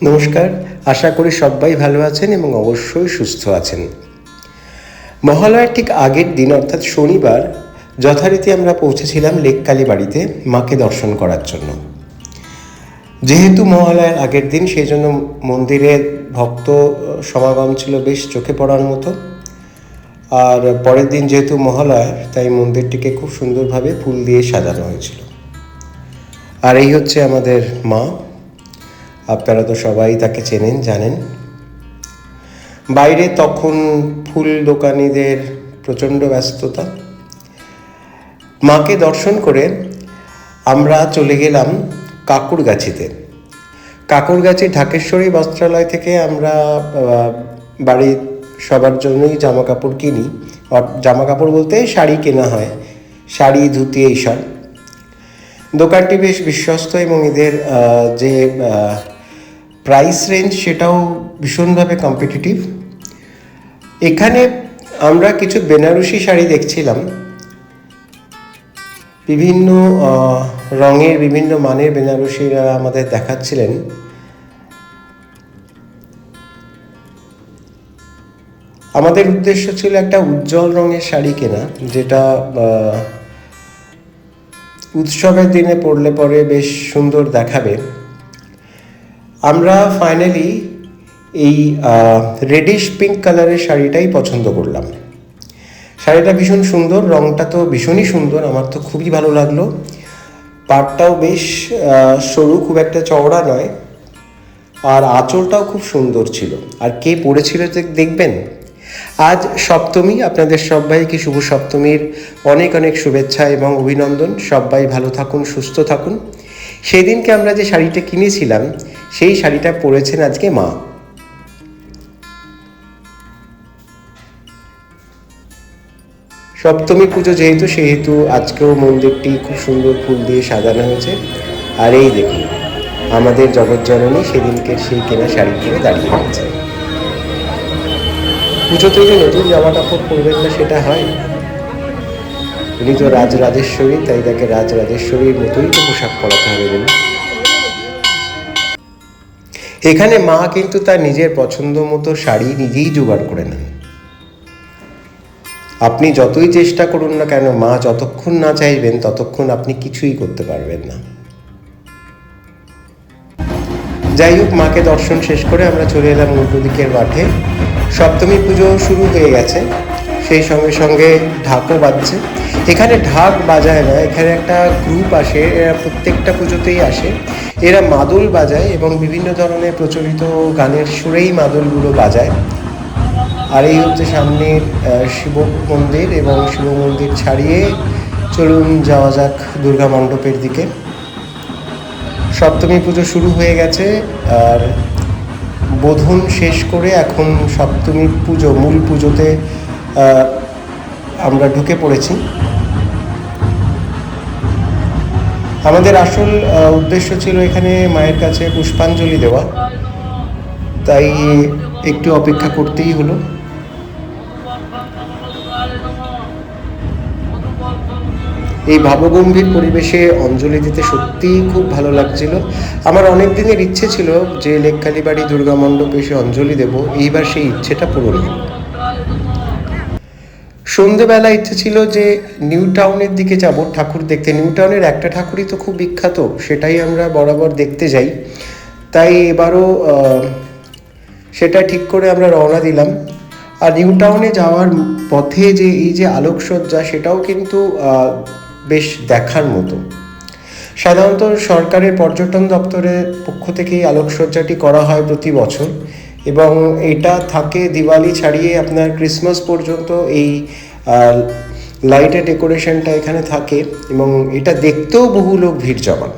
নমস্কার, আশা করি সবাই ভালো আছেন এবং অবশ্যই সুস্থ আছেন। মহালয়ার ঠিক আগের দিন অর্থাৎ শনিবার যথারীতি আমরা পৌঁছেছিলাম লেক কালীবাড়িতে মাকে দর্শন করার জন্য। যেহেতু মহালয়ার আগের দিন সেই জন্য মন্দিরে ভক্ত সমাগম ছিল বেশ চোখে পড়ার মতো। আর পরের দিন যেহেতু মহালয়া, তাই মন্দিরটিকে খুব সুন্দরভাবে ফুল দিয়ে সাজানো হয়েছিল। আর এই হচ্ছে আমাদের মা, আপনারা তো সবাই তাকে চেনেন জানেন। বাইরে তখন ফুল দোকানিদের প্রচণ্ড ব্যস্ততা। মাকে দর্শন করে আমরা চলে গেলাম কাকুরগাছিতে। কাকুরগাছি ঢাকেশ্বরী বস্ত্রালয় থেকে আমরা বাড়ির সবার জন্যই জামা কাপড় কিনি। জামা কাপড় বলতে শাড়ি কেনা হয়, শাড়ি ধুতি এইসব। দোকানটি বেশ বিশ্বস্ত এবং এদের যে প্রাইস রেঞ্জ সেটাও ভীষণভাবে কম্পিটিটিভ। এখানে আমরা কিছু বেনারসি শাড়ি দেখছিলাম, বিভিন্ন রঙের বিভিন্ন মানের বেনারসিরা আমাদের দেখাচ্ছিলেন। আমাদের উদ্দেশ্য ছিল একটা উজ্জ্বল রঙের শাড়ি কেনা, যেটা উৎসবের দিনে পরলে পরে বেশ সুন্দর দেখাবে। আমরা ফাইনালি এই রেডিশ পিঙ্ক কালারের শাড়িটাই পছন্দ করলাম। শাড়িটা ভীষণ সুন্দর, রঙটা তো ভীষণই সুন্দর, আমার তো খুবই ভালো লাগলো। পাড়টাও বেশ সরু, খুব একটা চওড়া নয়, আর আঁচলটাও খুব সুন্দর ছিল। আর কে পরেছিল দেখবেন। আজ সপ্তমী, আপনাদের সবাইকে শুভ সপ্তমীর অনেক অনেক শুভেচ্ছা এবং অভিনন্দন। সবাই ভালো থাকুন, সুস্থ থাকুন। সেদিনকে আমরা যে শাড়িটা কিনেছিলাম সেই শাড়িটা পরেছেন আজকে মা। সপ্তমী পুজো সেহেতু আজকেও মন্দিরটি খুব সুন্দর ফুল দিয়ে সাজানো হয়েছে। আর এই দেখুন আমাদের জগৎজননী সেদিনকে সেই কেনা শাড়ি পরে দাঁড়িয়ে আছে। পুজোতে যে নতুন জামা কাপড় পরবেন না সেটা হয়? উনি তো রাজরাজেশ্বরী, তাই তাকে রাজরাজেশ্বরীর মতোই তো পোশাক পরাতে হবে বলুন। এখানে মা কিন্তু তার নিজের পছন্দ মতো শাড়ি নিজেই জোগাড় করে নেন। আপনি যতই চেষ্টা করুন না কেন, মা যতক্ষণ না চাইবেন ততক্ষণ আপনি কিছুই করতে পারবেন না। যাই হোক, মাকে দর্শন শেষ করে আমরা চলে এলাম উল্টো দিকের মাঠে। সপ্তমী পুজো শুরু হয়ে গেছে, সেই সঙ্গে সঙ্গে ঢাকও বাজছে। এখানে ঢাক বাজায় না, এখানে একটা গ্রুপ আসে, এরা প্রত্যেকটা পুজোতেই আসে। এরা মাদল বাজায় এবং বিভিন্ন ধরনের প্রচলিত গানের সুরেই মাদলগুলো বাজায়। আর এই হচ্ছে সামনের শিব মন্দির, এবং শিব মন্দির ছাড়িয়ে চলুন যাওয়া যাক দুর্গা মণ্ডপের দিকে। সপ্তমী পুজো শুরু হয়ে গেছে, আর বোধন শেষ করে এখন সপ্তমী পুজো, মূল পুজোতে আমরা ঢুকে পড়েছি। আমাদের আসল উদ্দেশ্য ছিল এখানে মায়ের কাছে পুষ্পাঞ্জলি দেওয়া, তাই একটু অপেক্ষা করতেই হলো। এই ভাবগম্ভীর পরিবেশে অঞ্জলি দিতে সত্যিই খুব ভালো লাগছিল। আমার অনেক দিনের ইচ্ছে ছিল যে লেক কালীবাড়ি দুর্গা মণ্ডপে এসে অঞ্জলি দেব, এইবার সেই ইচ্ছেটা পূরণ হল। সন্ধেবেলা ইচ্ছে ছিল যে নিউ টাউনের দিকে যাব ঠাকুর দেখতে। নিউ টাউনের একটা ঠাকুরই তো খুব বিখ্যাত, সেটাই আমরা বরাবর দেখতে যাই। তাই এবারও সেটা ঠিক করে আমরা রওনা দিলাম। আর নিউ টাউনে যাওয়ার পথে যে এই যে আলোকসজ্জা, সেটাও কিন্তু বেশ দেখার মতো। সাধারণত সরকারের পর্যটন দপ্তরের পক্ষ থেকে এই আলোকসজ্জাটি করা হয় প্রতি বছর, এবং এটা থাকে দিওয়ালি ছাড়িয়ে আপনার ক্রিসমাস পর্যন্ত। এই লাইটের ডেকোরেশনটা এখানে থাকে এবং এটা দেখতেও বহু লোক ভিড় জমান।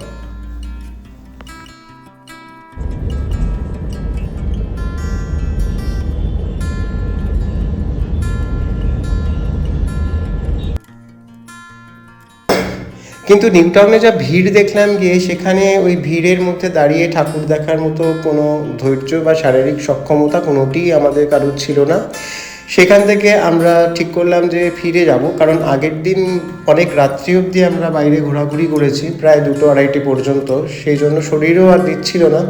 কিন্তু নিউ টাউনে যা ভিড় দেখলাম গিয়ে, সেখানে ওই ভিড়ের মধ্যে দাঁড়িয়ে ঠাকুর দেখার মতো কোনো ধৈর্য বা শারীরিক সক্ষমতা কোনোটিই আমাদের কারোর ছিল না। সেখান থেকে আমরা ঠিক করলাম যে ফিরে যাব, কারণ আগের দিন অনেক রাত্রি অবধি আমরা বাইরে ঘোরাঘুরি করেছি, প্রায় 2-2-2:30 পর্যন্ত। সেই জন্য শরীরও আর দিচ্ছিল না।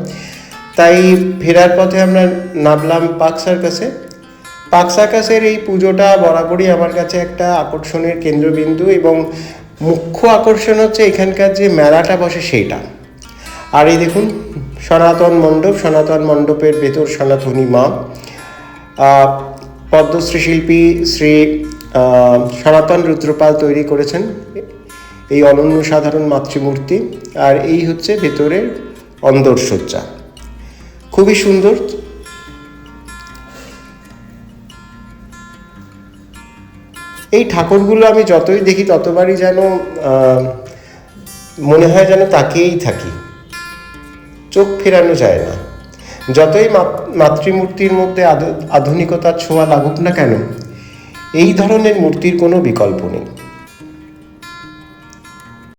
তাই ফেরার পথে আমরা নামলাম পার্ক সার্কাসে। পার্ক সার্কাসের এই পুজোটা বরাবরই আমার কাছে একটা আকর্ষণের কেন্দ্রবিন্দু, এবং মুখ্য আকর্ষণ হচ্ছে এখানকার যে মেলাটা বসে সেইটা। আর এই দেখুন সনাতন মণ্ডপ, সনাতন মণ্ডপের ভেতর সনাতনী মা, পদ্মশ্রী শিল্পী শ্রী সনাতন রুদ্রপাল তৈরি করেছেন এই অনন্য সাধারণ মাতৃমূর্তি। আর এই হচ্ছে ভেতরের অন্দরসজ্জা, খুবই সুন্দর। এই ঠাকুরগুলো আমি যতই দেখি ততবারই যেন মনে হয় যেন তাকিয়েই থাকি, চোখ ফেরানো যায় না। যতই মাতৃমূর্তির মধ্যে আধুনিকতার ছোঁয়া লাগুক না কেন, এই ধরনের মূর্তির কোনো বিকল্প নেই।